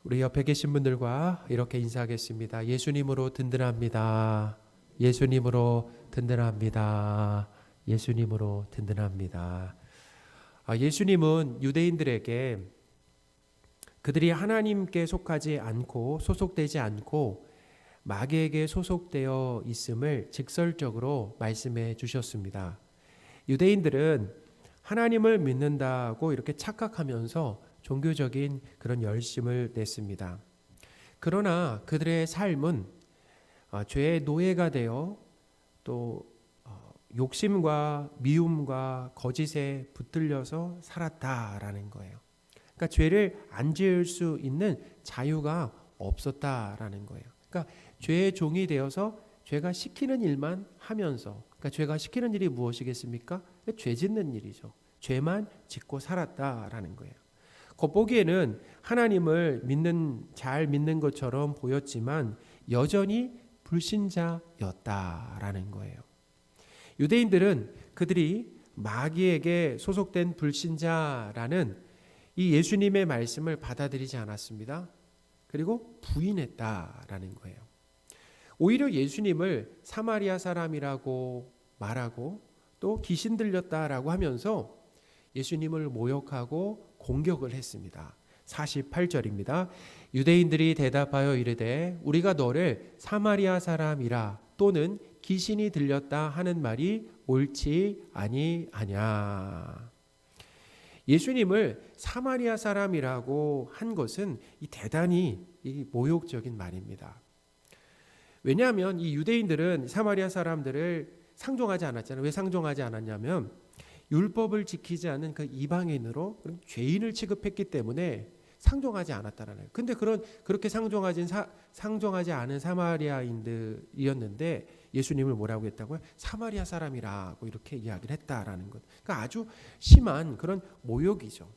우리 옆에 계신 분들과 이렇게 인사하겠습니다. 예수님으로 든든합니다. 예수님으로 든든합니다. 예수님으로 든든합니다. 예수님은 유대인들에게 그들이 하나님께 속하지 않고 소속되지 않고 마귀에게 소속되어 있음을 직설적으로 말씀해 주셨습니다. 유대인들은 하나님을 믿는다고 이렇게 착각하면서 종교적인 그런 열심을 냈습니다. 그러나 그들의 삶은 죄의 노예가 되어 또 욕심과 미움과 거짓에 붙들려서 살았다라는 거예요. 그러니까 죄를 안 지을 수 있는 자유가 없었다라는 거예요. 그러니까 죄의 종이 되어서 죄가 시키는 일만 하면서, 그러니까 죄가 시키는 일이 무엇이겠습니까? 죄 짓는 일이죠. 죄만 짓고 살았다라는 거예요. 겉보기에는 하나님을 잘 믿는 것처럼 보였지만 여전히 불신자였다라는 거예요. 유대인들은 그들이 마귀에게 소속된 불신자라는 이 예수님의 말씀을 받아들이지 않았습니다. 그리고 부인했다라는 거예요. 오히려 예수님을 사마리아 사람이라고 말하고 또 귀신 들렸다라고 하면서 예수님을 모욕하고 공격을 했습니다. 48절입니다. 유대인들이 대답하여 이르되 우리가 너를 사마리아 사람이라 또는 귀신이 들렸다 하는 말이 옳지 아니하냐. 예수님을 사마리아 사람이라고 한 것은 대단히 모욕적인 말입니다. 왜냐하면 이 유대인들은 사마리아 사람들을 상종하지 않았잖아요. 왜 상종하지 않았냐면 율법을 지키지 않는 그 이방인으로 죄인을 취급했기 때문에 상종하지 않았다라는 거예요. 근데 그렇게 상종하지 않은 사마리아인들이었는데 예수님을 뭐라고 했다고요? 사마리아 사람이라고 이렇게 이야기를 했다라는 것. 그러니까 아주 심한 그런 모욕이죠.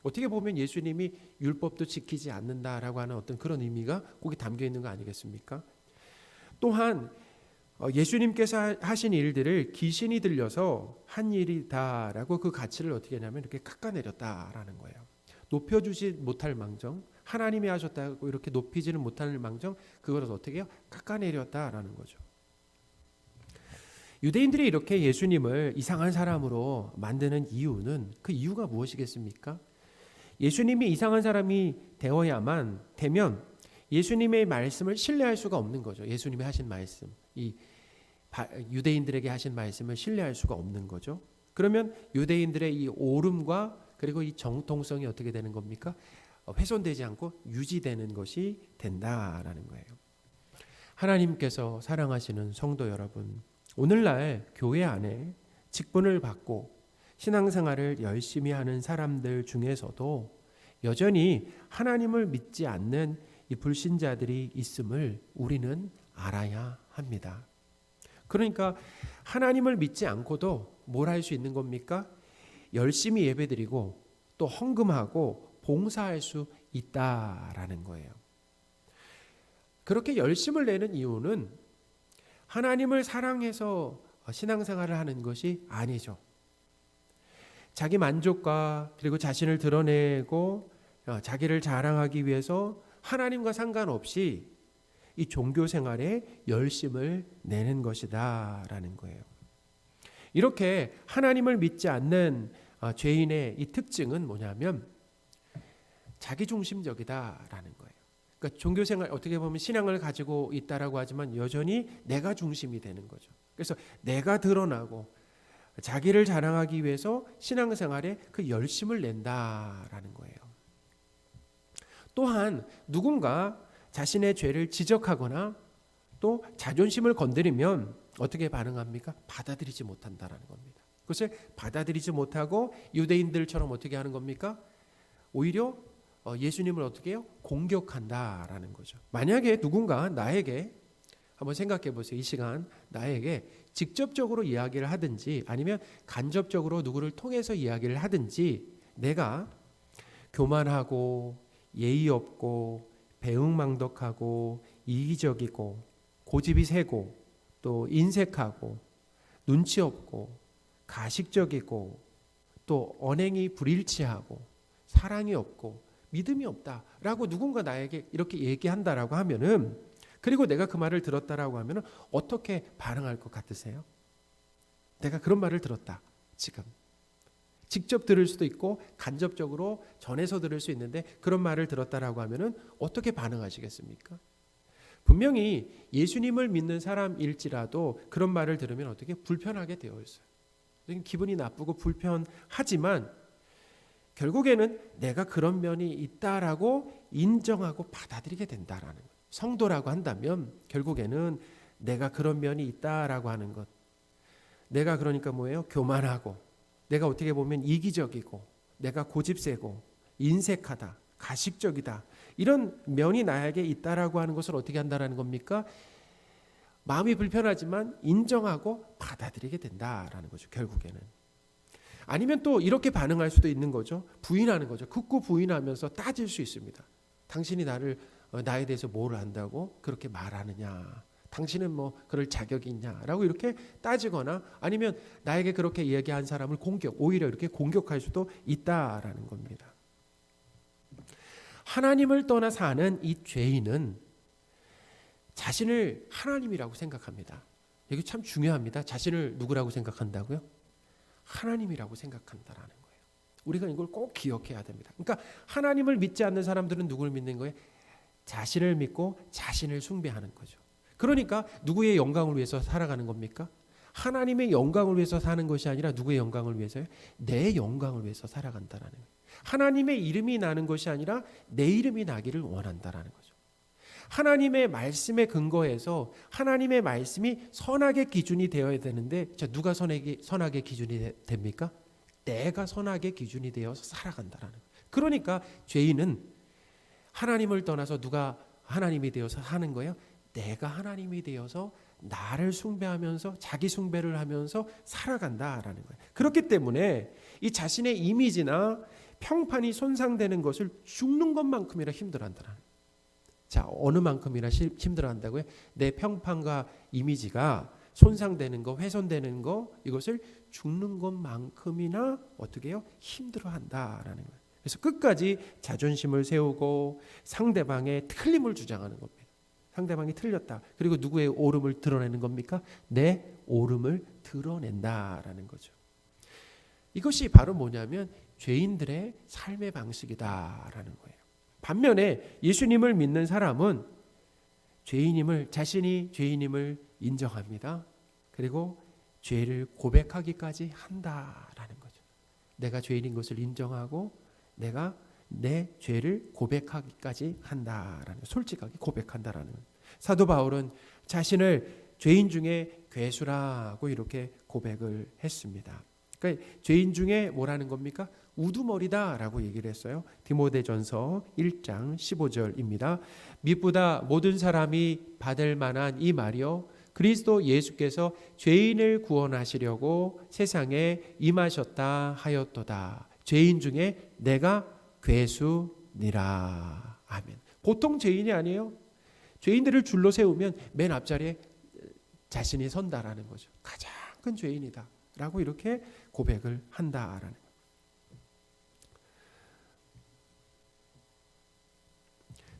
어떻게 보면 예수님이 율법도 지키지 않는다라고 하는 어떤 그런 의미가 거기 담겨 있는 거 아니겠습니까? 또한 예수님께서 하신 일들을 귀신이 들려서 한 일이다라고 그 가치를 어떻게 하냐면 이렇게 깎아내렸다라는 거예요. 높여주지 못할 망정, 하나님이 하셨다고 이렇게 높이지는 못할 망정, 그걸 어떻게 해요? 깎아내렸다라는 거죠. 유대인들이 이렇게 예수님을 이상한 사람으로 만드는 이유는 그 이유가 무엇이겠습니까? 예수님이 이상한 사람이 되면 예수님의 말씀을 신뢰할 수가 없는 거죠. 예수님이 하신 말씀, 이 유대인들에게 하신 말씀을 신뢰할 수가 없는 거죠. 그러면 유대인들의 이 오름과 그리고 이 정통성이 어떻게 되는 겁니까? 훼손되지 않고 유지되는 것이 된다라는 거예요. 하나님께서 사랑하시는 성도 여러분, 오늘날 교회 안에 직분을 받고 신앙생활을 열심히 하는 사람들 중에서도 여전히 하나님을 믿지 않는 이 불신자들이 있음을 우리는 알아야 합니다. 그러니까 하나님을 믿지 않고도 뭘 할 수 있는 겁니까? 열심히 예배드리고 또 헌금하고 봉사할 수 있다라는 거예요. 그렇게 열심을 내는 이유는 하나님을 사랑해서 신앙생활을 하는 것이 아니죠. 자기 만족과 그리고 자신을 드러내고 자기를 자랑하기 위해서 하나님과 상관없이 이 종교 생활에 열심을 내는 것이다라는 거예요. 이렇게 하나님을 믿지 않는 죄인의 이 특징은 뭐냐면 자기중심적이다라는 거예요. 그러니까 종교 생활 어떻게 보면 신앙을 가지고 있다라고 하지만 여전히 내가 중심이 되는 거죠. 그래서 내가 드러나고 자기를 자랑하기 위해서 신앙생활에 그 열심을 낸다라는 거예요. 또한 누군가 자신의 죄를 지적하거나 또 자존심을 건드리면 어떻게 반응합니까? 받아들이지 못한다라는 겁니다. 그것을 받아들이지 못하고 유대인들처럼 어떻게 하는 겁니까? 오히려 예수님을 어떻게 해요? 공격한다라는 거죠. 만약에 누군가 나에게 한번 생각해 보세요. 이 시간 나에게 직접적으로 이야기를 하든지 아니면 간접적으로 누구를 통해서 이야기를 하든지 내가 교만하고 예의 없고 배은망덕하고 이기적이고 고집이 세고 또 인색하고 눈치 없고 가식적이고 또 언행이 불일치하고 사랑이 없고 믿음이 없다라고 누군가 나에게 이렇게 얘기한다라고 하면은, 그리고 내가 그 말을 들었다라고 하면은 어떻게 반응할 것 같으세요? 내가 그런 말을 들었다. 지금 직접 들을 수도 있고 간접적으로 전해서 들을 수 있는데 그런 말을 들었다라고 하면은 어떻게 반응하시겠습니까? 분명히 예수님을 믿는 사람일지라도 그런 말을 들으면 어떻게 불편하게 되어 있어요. 기분이 나쁘고 불편하지만 결국에는 내가 그런 면이 있다라고 인정하고 받아들이게 된다라는 거예요. 성도라고 한다면 결국에는 내가 그런 면이 있다라고 하는 것. 내가 그러니까 뭐예요? 교만하고, 내가 어떻게 보면 이기적이고, 내가 고집세고, 인색하다, 가식적이다, 이런 면이 나에게 있다라고 하는 것을 어떻게 한다라는 겁니까? 마음이 불편하지만 인정하고 받아들이게 된다라는 거죠. 결국에는. 아니면 또 이렇게 반응할 수도 있는 거죠. 부인하는 거죠. 극구 부인하면서 따질 수 있습니다. 당신이 나에 대해서 뭘 안다고 그렇게 말하느냐? 당신은 뭐 그럴 자격이 있냐라고 이렇게 따지거나, 아니면 나에게 그렇게 얘기한 사람을 오히려 이렇게 공격할 수도 있다라는 겁니다. 하나님을 떠나 사는 이 죄인은 자신을 하나님이라고 생각합니다. 이게 참 중요합니다. 자신을 누구라고 생각한다고요? 하나님이라고 생각한다라는 거예요. 우리가 이걸 꼭 기억해야 됩니다. 그러니까 하나님을 믿지 않는 사람들은 누구를 믿는 거예요? 자신을 믿고 자신을 숭배하는 거죠. 그러니까 누구의 영광을 위해서 살아가는 겁니까? 하나님의 영광을 위해서 사는 것이 아니라 누구의 영광을 위해서요? 내 영광을 위해서 살아간다라는 거예요. 하나님의 이름이 나는 것이 아니라 내 이름이 나기를 원한다라는 거죠. 하나님의 말씀에 근거해서 하나님의 말씀이 선악의 기준이 되어야 되는데, 누가 선악의 기준이 됩니까? 내가 선악의 기준이 되어서 살아간다라는 거예요. 그러니까 죄인은 하나님을 떠나서 누가 하나님이 되어서 사는 거예요? 내가 하나님이 되어서 나를 숭배하면서 자기 숭배를 하면서 살아간다라는 거예요. 그렇기 때문에 이 자신의 이미지나 평판이 손상되는 것을 죽는 것만큼이나 힘들어한다는 거예요. 자, 어느 만큼이나 힘들어한다고요? 내 평판과 이미지가 손상되는 거, 훼손되는 거, 이것을 죽는 것만큼이나 어떻게 해요? 힘들어한다라는 거예요. 그래서 끝까지 자존심을 세우고 상대방의 틀림을 주장하는 겁니다. 상대방이 틀렸다. 그리고 누구의 옳음을 드러내는 겁니까? 내 옳음을 드러낸다라는 거죠. 이것이 바로 뭐냐면 죄인들의 삶의 방식이다라는 거예요. 반면에 예수님을 믿는 사람은 자신이 죄인임을 인정합니다. 그리고 죄를 고백하기까지 한다라는 거죠. 내가 죄인인 것을 인정하고 내가 내 죄를 고백하기까지 한다라는, 솔직하게 고백한다라는. 사도 바울은 자신을 죄인 중에 괴수라고 이렇게 고백을 했습니다. 그러니까 죄인 중에 뭐라는 겁니까? 우두머리다라고 얘기를 했어요. 디모데전서 1장 15절입니다. 미보다 모든 사람이 받을 만한 이 말이요, 그리스도 예수께서 죄인을 구원하시려고 세상에 임하셨다 하였도다. 죄인 중에 내가 괴수니라. 아멘. 보통 죄인이 아니에요. 죄인들을 줄로 세우면 맨 앞자리에 자신이 선다라는 거죠. 가장 큰 죄인이다 라고 이렇게 고백을 한다라는 거예요.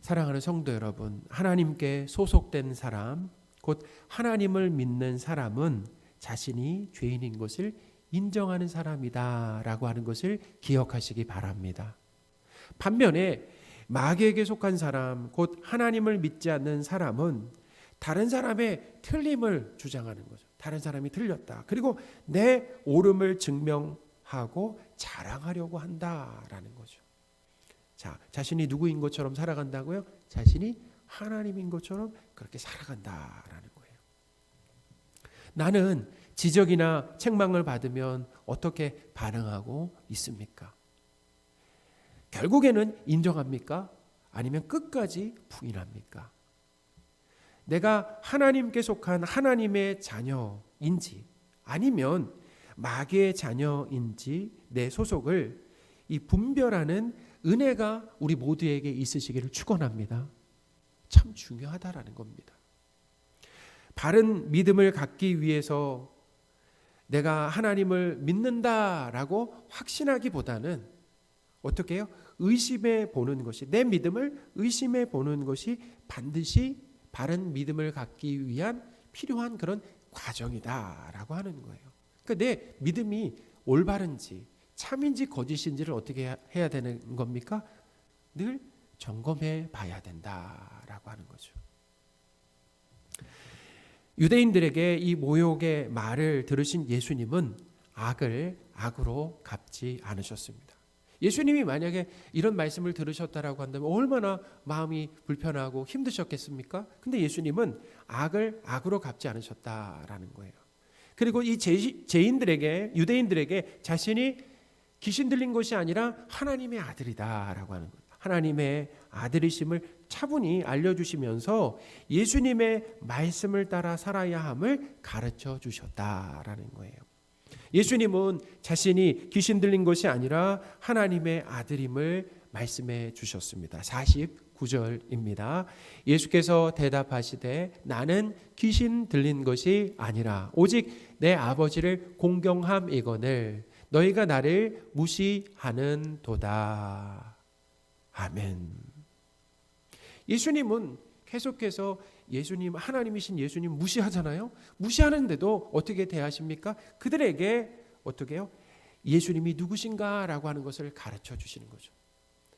사랑하는 성도 여러분, 하나님께 소속된 사람, 곧 하나님을 믿는 사람은 자신이 죄인인 것을 인정하는 사람이다 라고 하는 것을 기억하시기 바랍니다. 반면에 마귀에게 속한 사람, 곧 하나님을 믿지 않는 사람은 다른 사람의 틀림을 주장하는 거죠. 다른 사람이 틀렸다. 그리고 내 옳음을 증명하고 자랑하려고 한다라는 거죠. 자, 자신이 누구인 것처럼 살아간다고요? 자신이 하나님인 것처럼 그렇게 살아간다라는 거예요. 나는 지적이나 책망을 받으면 어떻게 반응하고 있습니까? 결국에는 인정합니까? 아니면 끝까지 부인합니까? 내가 하나님께 속한 하나님의 자녀인지 아니면 마귀의 자녀인지 내 소속을 이 분별하는 은혜가 우리 모두에게 있으시기를 축원합니다. 참 중요하다라는 겁니다. 바른 믿음을 갖기 위해서 내가 하나님을 믿는다라고 확신하기보다는 어떻게 해요? 의심해 보는 것이, 내 믿음을 의심해 보는 것이 반드시 바른 믿음을 갖기 위한 필요한 그런 과정이다라고 하는 거예요. 그러니까 내 믿음이 올바른지 참인지 거짓인지를 어떻게 해야 되는 겁니까? 늘 점검해 봐야 된다라고 하는 거죠. 유대인들에게 이 모욕의 말을 들으신 예수님은 악을 악으로 갚지 않으셨습니다. 예수님이 만약에 이런 말씀을 들으셨다라고 한다면 얼마나 마음이 불편하고 힘드셨겠습니까? 근데 예수님은 악을 악으로 갚지 않으셨다라는 거예요. 그리고 이 죄인들에게, 유대인들에게 자신이 귀신 들린 것이 아니라 하나님의 아들이다라고 하는 거예요. 하나님의 아들이심을 차분히 알려주시면서 예수님의 말씀을 따라 살아야 함을 가르쳐 주셨다라는 거예요. 예수님은 자신이 귀신 들린 것이 아니라 하나님의 아들임을 말씀해 주셨습니다. 49절입니다. 예수께서 대답하시되 나는 귀신 들린 것이 아니라 오직 내 아버지를 공경함이거늘 너희가 나를 무시하는 도다. 아멘. 예수님은 계속해서 예수님, 하나님이신 예수님 무시하잖아요. 무시하는데도 어떻게 대하십니까? 그들에게 어떻게 해요? 예수님이 누구신가라고 하는 것을 가르쳐 주시는 거죠.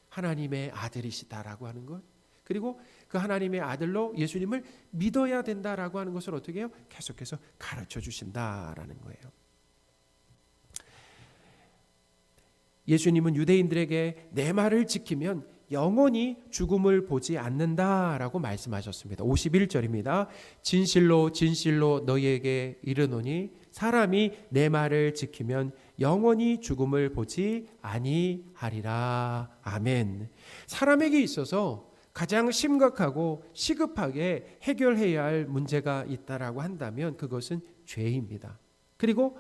하나님의 아들이시다라고 하는 것, 그리고 그 하나님의 아들로 예수님을 믿어야 된다라고 하는 것을 어떻게 해요? 계속해서 가르쳐 주신다라는 거예요. 예수님은 유대인들에게 내 말을 지키면 영원히 죽음을 보지 않는다라고 말씀하셨습니다. 51절입니다. 진실로 진실로 너희에게 이르노니 사람이 내 말을 지키면 영원히 죽음을 보지 아니하리라. 아멘. 사람에게 있어서 가장 심각하고 시급하게 해결해야 할 문제가 있다라고 한다면 그것은 죄입니다. 그리고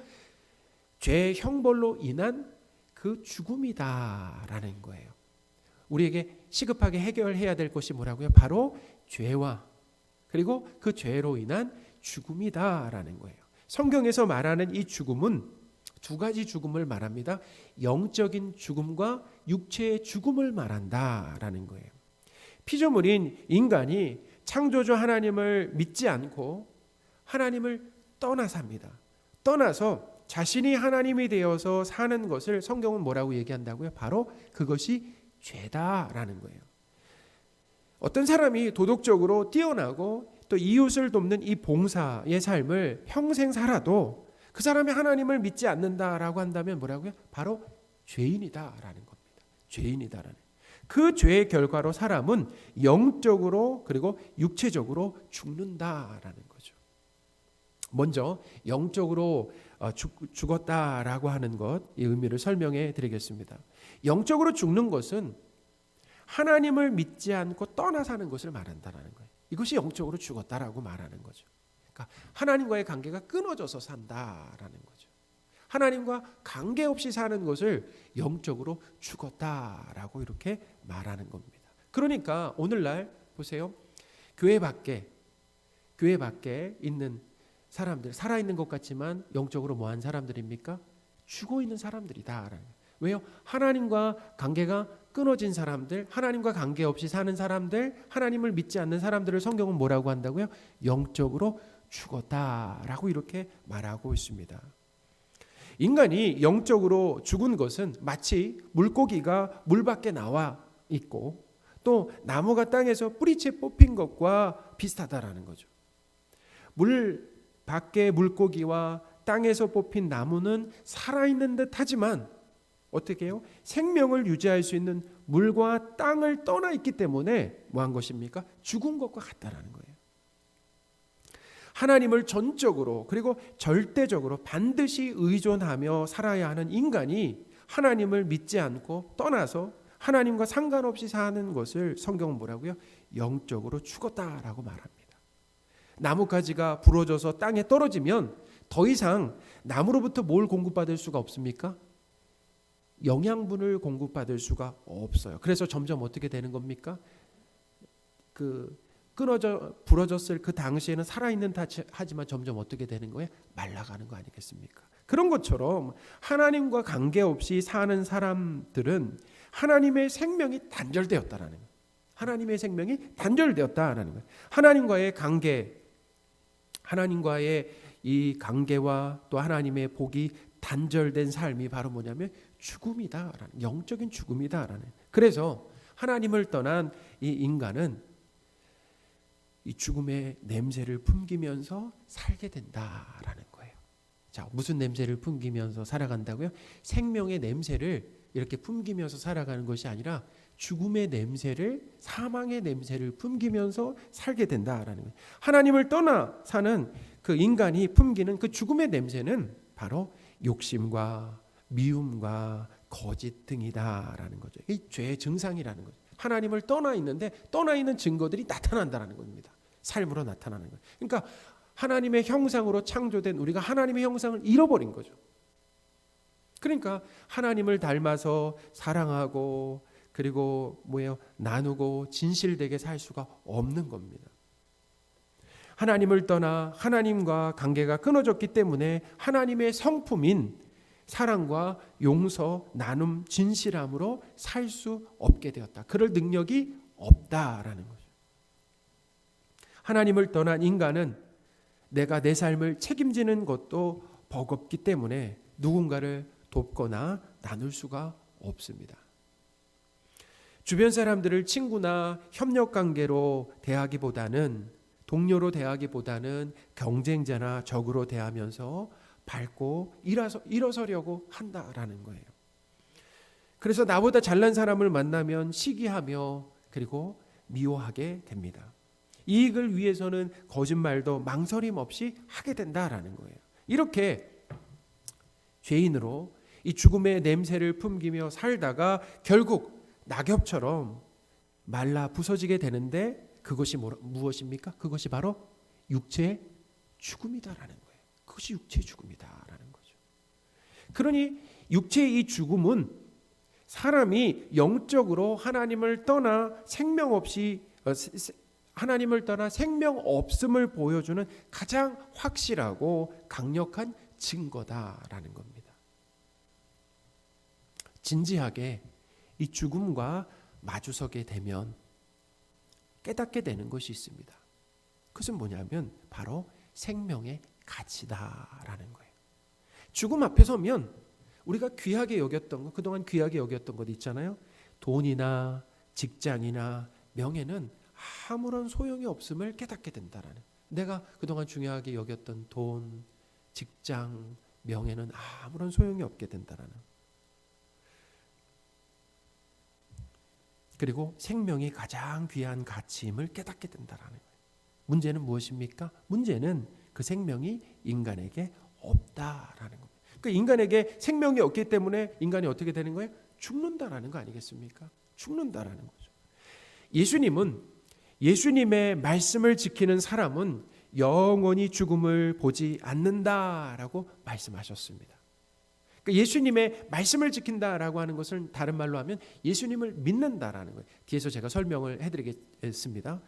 죄의 형벌로 인한 그 죽음이다라는 거예요. 우리에게 시급하게 해결해야 될 것이 뭐라고요? 바로 죄와 그리고 그 죄로 인한 죽음이다라는 거예요. 성경에서 말하는 이 죽음은 두 가지 죽음을 말합니다. 영적인 죽음과 육체의 죽음을 말한다라는 거예요. 피조물인 인간이 창조주 하나님을 믿지 않고 하나님을 떠나 삽니다. 떠나서 자신이 하나님이 되어서 사는 것을 성경은 뭐라고 얘기한다고요? 바로 그것이 죄다라는 거예요. 어떤 사람이 도덕적으로 뛰어나고 또 이웃을 돕는 이 봉사의 삶을 평생 살아도 그 사람이 하나님을 믿지 않는다라고 한다면 뭐라고요? 바로 죄인이다라는 겁니다. 죄인이다라는. 그 죄의 결과로 사람은 영적으로 그리고 육체적으로 죽는다라는 거죠. 먼저 영적으로 죽었다라고 하는 것, 이 의미를 설명해 드리겠습니다. 영적으로 죽는 것은 하나님을 믿지 않고 떠나 사는 것을 말한다는 거예요. 이것이 영적으로 죽었다라고 말하는 거죠. 그러니까 하나님과의 관계가 끊어져서 산다라는 거죠. 하나님과 관계없이 사는 것을 영적으로 죽었다라고 이렇게 말하는 겁니다. 그러니까 오늘날 보세요. 교회 밖에 있는 사람들, 살아있는 것 같지만 영적으로 뭐한 사람들입니까? 죽어있는 사람들이다. 왜요? 하나님과 관계가 끊어진 사람들, 하나님과 관계없이 사는 사람들, 하나님을 믿지 않는 사람들을 성경은 뭐라고 한다고요? 영적으로 죽었다라고 이렇게 말하고 있습니다. 인간이 영적으로 죽은 것은 마치 물고기가 물 밖에 나와 있고 또 나무가 땅에서 뿌리채 뽑힌 것과 비슷하다라는 거죠. 물 밖에 물고기와 땅에서 뽑힌 나무는 살아있는 듯 하지만 어떻게 해요? 생명을 유지할 수 있는 물과 땅을 떠나 있기 때문에 뭐한 것입니까? 죽은 것과 같다라는 거예요. 하나님을 전적으로 그리고 절대적으로 반드시 의존하며 살아야 하는 인간이 하나님을 믿지 않고 떠나서 하나님과 상관없이 사는 것을 성경은 뭐라고요? 영적으로 죽었다라고 말합니다. 나뭇가지가 부러져서 땅에 떨어지면 더 이상 나무로부터 뭘 공급받을 수가 없습니까? 영양분을 공급받을 수가 없어요. 그래서 점점 어떻게 되는 겁니까? 부러졌을 그 당시에는 살아있는 하지만 점점 어떻게 되는 거예요? 말라가는 거 아니겠습니까? 그런 것처럼 하나님과 관계없이 사는 사람들은 하나님의 생명이 단절되었다라는 거예요. 하나님의 생명이 단절되었다라는 거예요. 하나님과의 관계, 하나님과의 이 관계와 또 하나님의 복이 단절된 삶이 바로 뭐냐면 죽음이다라는, 영적인 죽음이다라는. 그래서 하나님을 떠난 이 인간은 이 죽음의 냄새를 풍기면서 살게 된다라는 거예요. 자, 무슨 냄새를 풍기면서 살아간다고요? 생명의 냄새를 이렇게 풍기면서 살아가는 것이 아니라 죽음의 냄새를, 사망의 냄새를 풍기면서 살게 된다라는 거예요. 하나님을 떠나 사는 그 인간이 풍기는 그 죽음의 냄새는 바로 욕심과 미움과 거짓 등이다라는 거죠. 이 죄의 증상이라는 거죠. 하나님을 떠나 있는데 떠나 있는 증거들이 나타난다는 겁니다. 삶으로 나타나는 거예요. 그러니까 하나님의 형상으로 창조된 우리가 하나님의 형상을 잃어버린 거죠. 그러니까 하나님을 닮아서 사랑하고 그리고 나누고 진실되게 살 수가 없는 겁니다. 하나님을 떠나 하나님과 관계가 끊어졌기 때문에 하나님의 성품인 사랑과 용서, 나눔, 진실함으로 살 수 없게 되었다. 그럴 능력이 없다라는 거죠. 하나님을 떠난 인간은 내가 내 삶을 책임지는 것도 버겁기 때문에 누군가를 돕거나 나눌 수가 없습니다. 주변 사람들을 친구나 협력 관계로 대하기보다는, 동료로 대하기보다는 경쟁자나 적으로 대하면서 밟고 일어서려고 한다라는 거예요. 그래서 나보다 잘난 사람을 만나면 시기하며 그리고 미워하게 됩니다. 이익을 위해서는 거짓말도 망설임 없이 하게 된다라는 거예요. 이렇게 죄인으로 이 죽음의 냄새를 품기며 살다가 결국 낙엽처럼 말라 부서지게 되는데 그것이 무엇입니까? 그것이 바로 육체의 죽음이다라는 거예요. 그것이 육체의 죽음이다라는 거죠. 그러니 육체의 이 죽음은 사람이 영적으로 하나님을 떠나 생명 없음을 보여주는 가장 확실하고 강력한 증거다라는 겁니다. 진지하게 이 죽음과 마주서게 되면 깨닫게 되는 것이 있습니다. 그것은 뭐냐면 바로 생명의 가치다라는 거예요. 죽음 앞에 서면 우리가 귀하게 여겼던 것, 그동안 귀하게 여겼던 것 있잖아요. 돈이나 직장이나 명예는 아무런 소용이 없음을 깨닫게 된다라는. 내가 그동안 중요하게 여겼던 돈, 직장, 명예는 아무런 소용이 없게 된다라는. 그리고 생명이 가장 귀한 가치임을 깨닫게 된다라는 거예요. 문제는 무엇입니까? 문제는 그 생명이 인간에게 없다라는 겁니다. 그 인간에게 생명이 없기 때문에 인간이 어떻게 되는 거예요? 죽는다라는 거 아니겠습니까? 죽는다라는 거죠. 예수님의 말씀을 지키는 사람은 영원히 죽음을 보지 않는다라고 말씀하셨습니다. 그러니까 예수님의 말씀을 지킨다라고 하는 것을 다른 말로 하면 예수님을 믿는다라는 거예요. 뒤에서 제가 설명을 해드리겠습니다.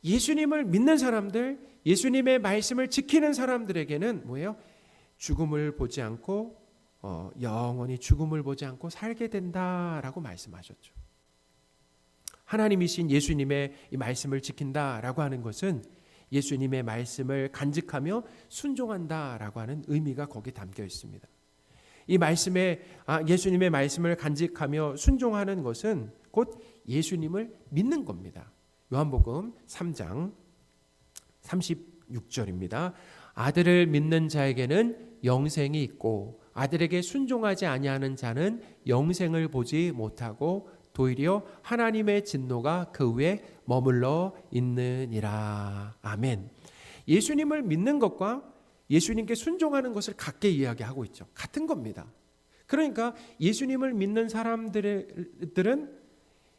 예수님을 믿는 사람들, 예수님의 말씀을 지키는 사람들에게는 뭐예요? 죽음을 보지 않고 영원히 죽음을 보지 않고 살게 된다라고 말씀하셨죠. 하나님이신 예수님의 이 말씀을 지킨다라고 하는 것은 예수님의 말씀을 간직하며 순종한다라고 하는 의미가 거기에 담겨 있습니다. 이 말씀에 예수님의 말씀을 간직하며 순종하는 것은 곧 예수님을 믿는 겁니다. 요한복음 3장 36절입니다. 아들을 믿는 자에게는 영생이 있고 아들에게 순종하지 아니하는 자는 영생을 보지 못하고 도리어 하나님의 진노가 그 위에 머물러 있느니라. 아멘. 예수님을 믿는 것과 예수님께 순종하는 것을 같게 이야기하고 있죠. 같은 겁니다. 그러니까 예수님을 믿는 사람들은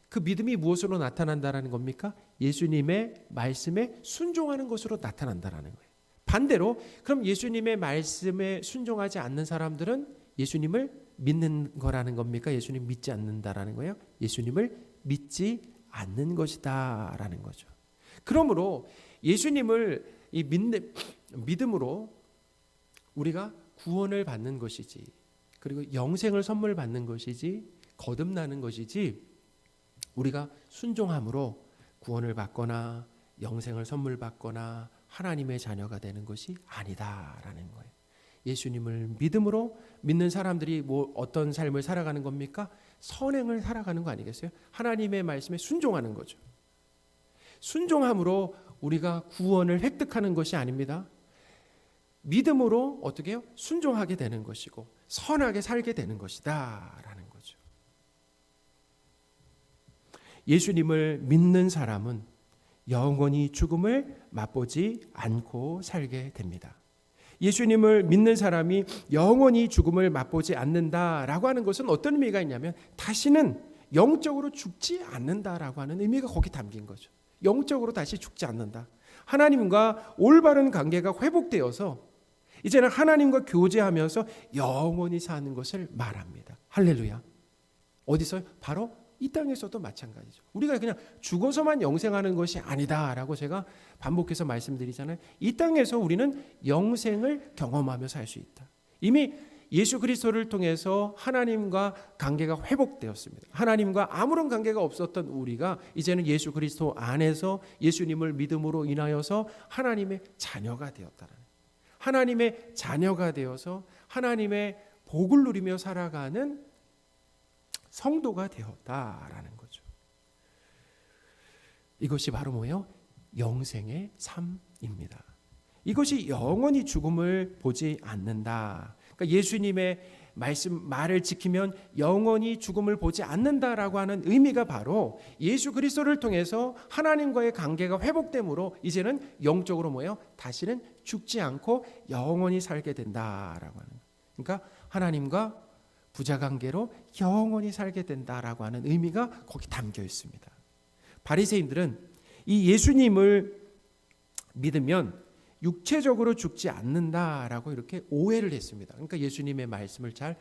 그 믿음이 무엇으로 나타난다라는 겁니까? 예수님의 말씀에 순종하는 것으로 나타난다라는 거예요. 반대로 그럼 예수님의 말씀에 순종하지 않는 사람들은 예수님을 믿는 거라는 겁니까? 예수님 믿지 않는다라는 거예요? 예수님을 믿지 않는 것이다라는 거죠. 그러므로 예수님을 이 믿음으로 우리가 구원을 받는 것이지, 그리고 영생을 선물 받는 것이지, 거듭나는 것이지, 우리가 순종함으로 구원을 받거나 영생을 선물 받거나 하나님의 자녀가 되는 것이 아니다라는 거예요. 예수님을 믿음으로 믿는 사람들이 어떤 삶을 살아가는 겁니까? 선행을 살아가는 거 아니겠어요? 하나님의 말씀에 순종하는 거죠. 순종함으로 우리가 구원을 획득하는 것이 아닙니다. 믿음으로 어떻게 해요? 순종하게 되는 것이고 선하게 살게 되는 것이다 라는 거죠. 예수님을 믿는 사람은 영원히 죽음을 맛보지 않고 살게 됩니다. 예수님을 믿는 사람이 영원히 죽음을 맛보지 않는다라고 하는 것은 어떤 의미가 있냐면 다시는 영적으로 죽지 않는다라고 하는 의미가 거기 담긴 거죠. 영적으로 다시 죽지 않는다. 하나님과 올바른 관계가 회복되어서 이제는 하나님과 교제하면서 영원히 사는 것을 말합니다. 할렐루야. 어디서요? 바로 이 땅에서도 마찬가지죠. 우리가 그냥 죽어서만 영생하는 것이 아니다라고 제가 반복해서 말씀드리잖아요. 이 땅에서 우리는 영생을 경험하며 살 수 있다. 이미 예수 그리스도를 통해서 하나님과 관계가 회복되었습니다. 하나님과 아무런 관계가 없었던 우리가 이제는 예수 그리스도 안에서 예수님을 믿음으로 인하여서 하나님의 자녀가 되었다는, 하나님의 자녀가 되어서 하나님의 복을 누리며 살아가는 성도가 되었다라는 거죠. 이것이 바로 뭐예요? 영생의 삶입니다. 이것이 영원히 죽음을 보지 않는다. 그러니까 예수님의 말을 지키면 영원히 죽음을 보지 않는다라고 하는 의미가 바로 예수 그리스도를 통해서 하나님과의 관계가 회복됨으로 이제는 영적으로 뭐예요? 다시는 죽지 않고 영원히 살게 된다라고 하는. 그러니까 하나님과 부자관계로 영원히 살게 된다라고 하는 의미가 거기 담겨 있습니다. 바리새인들은 이 예수님을 믿으면 육체적으로 죽지 않는다라고 이렇게 오해를 했습니다. 그러니까 예수님의 말씀을 잘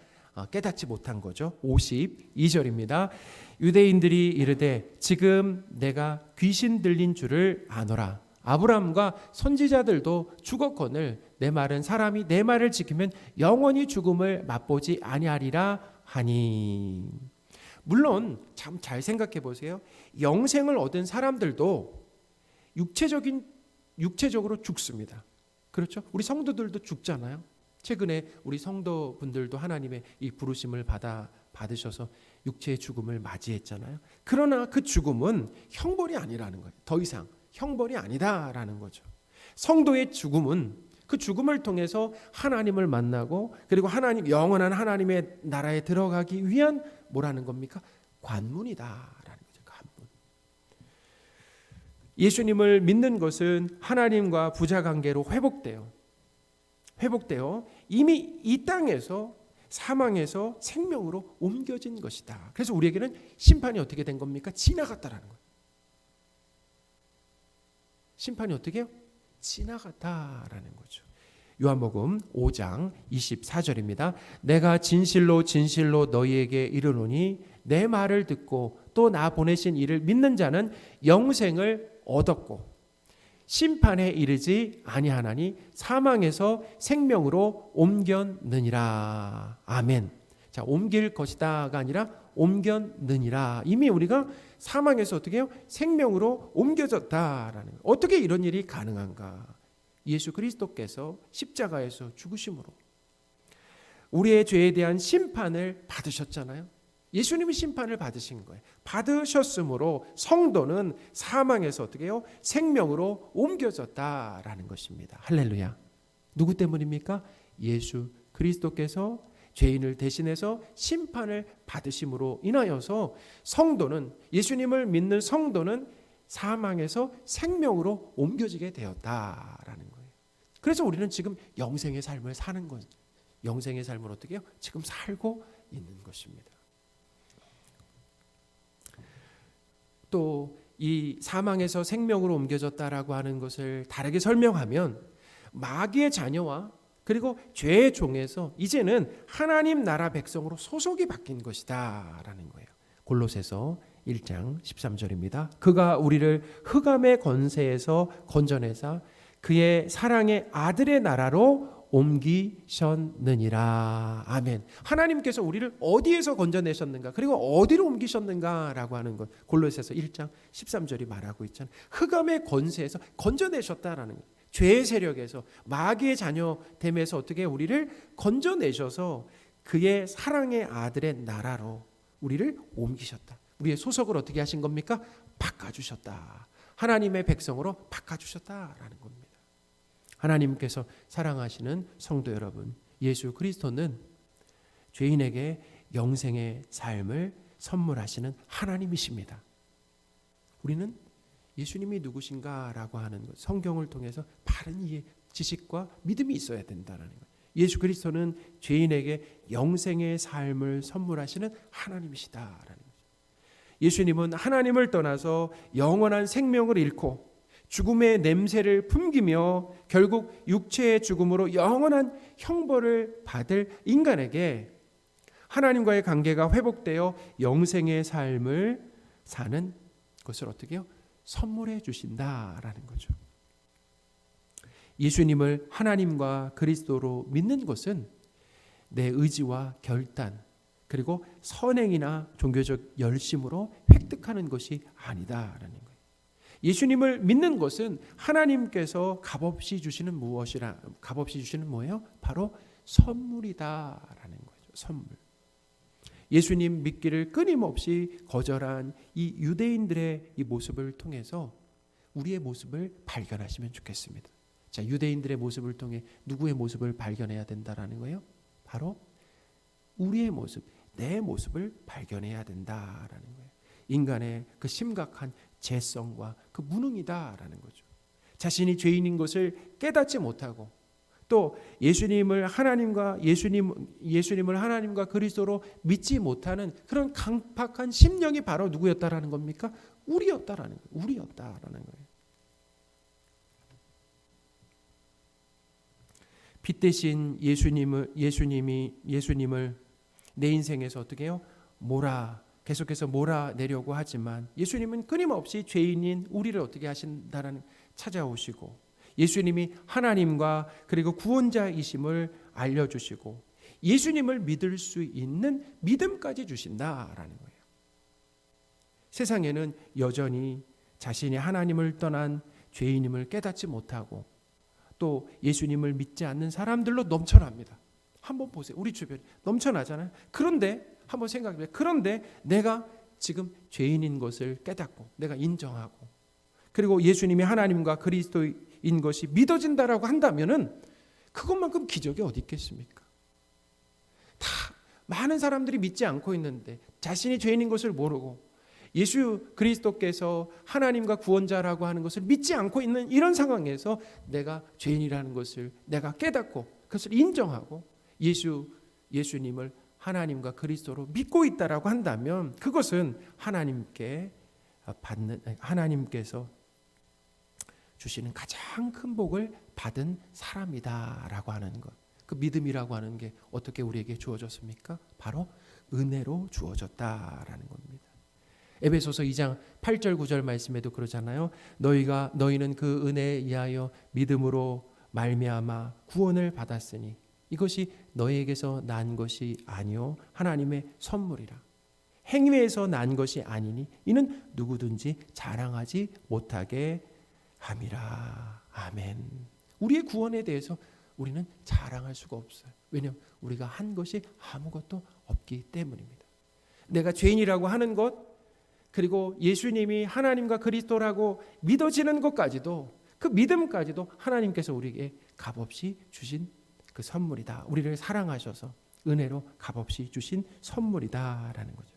깨닫지 못한 거죠. 52절입니다. 유대인들이 이르되 지금 내가 귀신 들린 줄을 아노라. 아브라함과 선지자들도 죽었거늘 내 말은 사람이 내 말을 지키면 영원히 죽음을 맛보지 아니하리라 하니. 물론 참 잘 생각해 보세요. 영생을 얻은 사람들도 육체적으로 죽습니다. 그렇죠? 우리 성도들도 죽잖아요. 최근에 우리 성도분들도 하나님의 이 부르심을 받으셔서 육체의 죽음을 맞이했잖아요. 그러나 그 죽음은 형벌이 아니라는 거예요. 더 이상 형벌이 아니다라는 거죠. 성도의 죽음은 그 죽음을 통해서 하나님을 만나고 그리고 영원한 하나님의 나라에 들어가기 위한 뭐라는 겁니까? 관문이다라는 거죠. 관문. 예수님을 믿는 것은 하나님과 부자관계로 회복되어 이미 이 땅에서 사망에서 생명으로 옮겨진 것이다. 그래서 우리에게는 심판이 어떻게 된 겁니까? 지나갔다라는 거예요. 심판이 어떻게 해요? 지나갔다라는 거죠. 요한복음 5장 24절입니다. 내가 진실로 진실로 너희에게 이르노니 내 말을 듣고 또 나 보내신 이를 믿는 자는 영생을 얻었고 심판에 이르지 아니하나니 사망에서 생명으로 옮겼느니라. 아멘. 자, 옮길 것이다가 아니라 옮겼느니라. 이미 우리가 사망에서 어떻게 해요? 생명으로 옮겨졌다라는 거예요. 어떻게 이런 일이 가능한가? 예수 그리스도께서 십자가에서 죽으심으로 우리의 죄에 대한 심판을 받으셨잖아요. 예수님이 심판을 받으신 거예요. 받으셨으므로 성도는 사망에서 어떻게 해요? 생명으로 옮겨졌다라는 것입니다. 할렐루야. 누구 때문입니까? 예수 그리스도께서 죄인을 대신해서 심판을 받으심으로 인하여서 성도는, 예수님을 믿는 성도는 사망에서 생명으로 옮겨지게 되었다라는 거예요. 그래서 우리는 지금 영생의 삶을 사는 것, 영생의 삶을 어떻게 해요? 지금 살고 있는 것입니다. 또 이 사망에서 생명으로 옮겨졌다라고 하는 것을 다르게 설명하면 마귀의 자녀와 그리고 죄의 종에서 이제는 하나님 나라 백성으로 소속이 바뀐 것이다 라는 거예요. 골로새서 1장 13절입니다. 그가 우리를 흑암의 권세에서 건져내사 그의 사랑의 아들의 나라로 옮기셨느니라. 아멘. 하나님께서 우리를 어디에서 건져내셨는가, 그리고 어디로 옮기셨는가라고 하는 것, 골로새서 1장 13절이 말하고 있잖아요. 흑암의 권세에서 건져내셨다라는 거예요. 죄의 세력에서, 마귀의 자녀됨에서 어떻게 우리를 건져내셔서 그의 사랑의 아들의 나라로 우리를 옮기셨다. 우리의 소속을 어떻게 하신 겁니까? 바꿔주셨다. 하나님의 백성으로 바꿔주셨다라는 겁니다. 하나님께서 사랑하시는 성도 여러분, 예수 그리스도는 죄인에게 영생의 삶을 선물하시는 하나님이십니다. 우리는 예수님이 누구신가라고 하는 것, 성경을 통해서 바른 이해, 지식과 믿음이 있어야 된다는 것. 예수 그리스도는 죄인에게 영생의 삶을 선물하시는 하나님이시다라는 거죠. 예수님은 하나님을 떠나서 영원한 생명을 잃고 죽음의 냄새를 품기며 결국 육체의 죽음으로 영원한 형벌을 받을 인간에게 하나님과의 관계가 회복되어 영생의 삶을 사는 것을 어떻게 해요? 선물해 주신다라는 거죠. 예수님을 하나님과 그리스도로 믿는 것은 내 의지와 결단, 그리고 선행이나 종교적 열심으로 획득하는 것이 아니다라는 거예요. 예수님을 믿는 것은 하나님께서 값없이 주시는 무엇이라, 값없이 주시는 뭐예요? 바로 선물이다라는 거죠. 선물. 예수님 믿기를 끊임없이 거절한 이 유대인들의 이 모습을 통해서 우리의 모습을 발견하시면 좋겠습니다. 자, 유대인들의 모습을 통해 누구의 모습을 발견해야 된다라는 거예요? 바로 우리의 모습, 내 모습을 발견해야 된다라는 거예요. 인간의 그 심각한 죄성과 그 무능이다라는 거죠. 자신이 죄인인 것을 깨닫지 못하고 또 예수님을 하나님과 그리스도로 믿지 못하는 그런 강팍한 심령이 바로 누구였다라는 겁니까? 우리였다라는 거예요. 우리였다라는 거예요. 빛 대신 예수님을 내 인생에서 어떻게 해요? 계속해서 몰아내려고 하지만 예수님은 끊임없이 죄인인 우리를 어떻게 하신다라는 찾아오시고 예수님이 하나님과 그리고 구원자이심을 알려주시고 예수님을 믿을 수 있는 믿음까지 주신다라는 거예요. 세상에는 여전히 자신이 하나님을 떠난 죄인임을 깨닫지 못하고 또 예수님을 믿지 않는 사람들로 넘쳐납니다. 한번 보세요. 우리 주변에 넘쳐나잖아요. 그런데 한번 생각해보세요. 그런데 내가 지금 죄인인 것을 깨닫고 내가 인정하고 그리고 예수님이 하나님과 그리스도인 것이 믿어진다라고 한다면은 그것만큼 기적이 어디 있겠습니까? 다 많은 사람들이 믿지 않고 있는데 자신이 죄인인 것을 모르고 예수 그리스도께서 하나님과 구원자라고 하는 것을 믿지 않고 있는 이런 상황에서 내가 죄인이라는 것을 내가 깨닫고 그것을 인정하고 예수님을 하나님과 그리스도로 믿고 있다라고 한다면 그것은 하나님께서 주시는 가장 큰 복을 받은 사람이다라고 하는 것. 그 믿음이라고 하는 게 어떻게 우리에게 주어졌습니까? 바로 은혜로 주어졌다라는 겁니다. 에베소서 2장 8절 9절 말씀에도 그러잖아요. 너희는 그 은혜에 의하여 믿음으로 말미암아 구원을 받았으니 이것이 너희에게서 난 것이 아니요 하나님의 선물이라. 행위에서 난 것이 아니니 이는 누구든지 자랑하지 못하게 함이라. 아멘. 우리의 구원에 대해서 우리는 자랑할 수가 없어요. 왜냐하면 우리가 한 것이 아무것도 없기 때문입니다. 내가 죄인이라고 하는 것 그리고 예수님이 하나님과 그리스도라고 믿어지는 것까지도 그 믿음까지도 하나님께서 우리에게 값없이 주신 그 선물이다. 우리를 사랑하셔서 은혜로 값없이 주신 선물이다라는 거죠.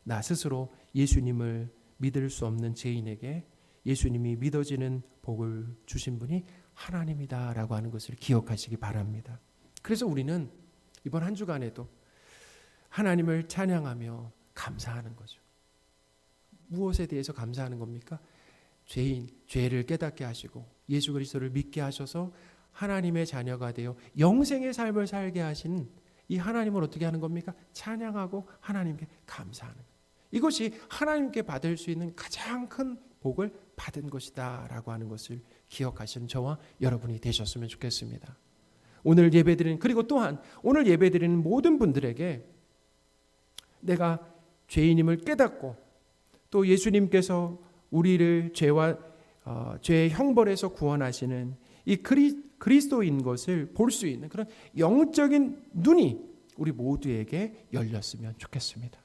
나 스스로 예수님을 믿을 수 없는 죄인에게 예수님이 믿어지는 복을 주신 분이 하나님이다라고 하는 것을 기억하시기 바랍니다. 그래서 우리는 이번 한 주간에도 하나님을 찬양하며 감사하는 거죠. 무엇에 대해서 감사하는 겁니까? 죄를 깨닫게 하시고 예수 그리스도를 믿게 하셔서 하나님의 자녀가 되어 영생의 삶을 살게 하신 이 하나님을 어떻게 하는 겁니까? 찬양하고 하나님께 감사하는 거예요. 이것이 하나님께 받을 수 있는 가장 큰 복을 받은 것이다 라고 하는 것을 기억하시는 저와 여러분이 되셨으면 좋겠습니다. 오늘 예배드리는, 그리고 또한 오늘 예배드리는 모든 분들에게 내가 죄인임을 깨닫고 또 예수님께서 우리를 죄의 형벌에서 구원하시는 이 그리스도인 것을 볼 수 있는 그런 영적인 눈이 우리 모두에게 열렸으면 좋겠습니다.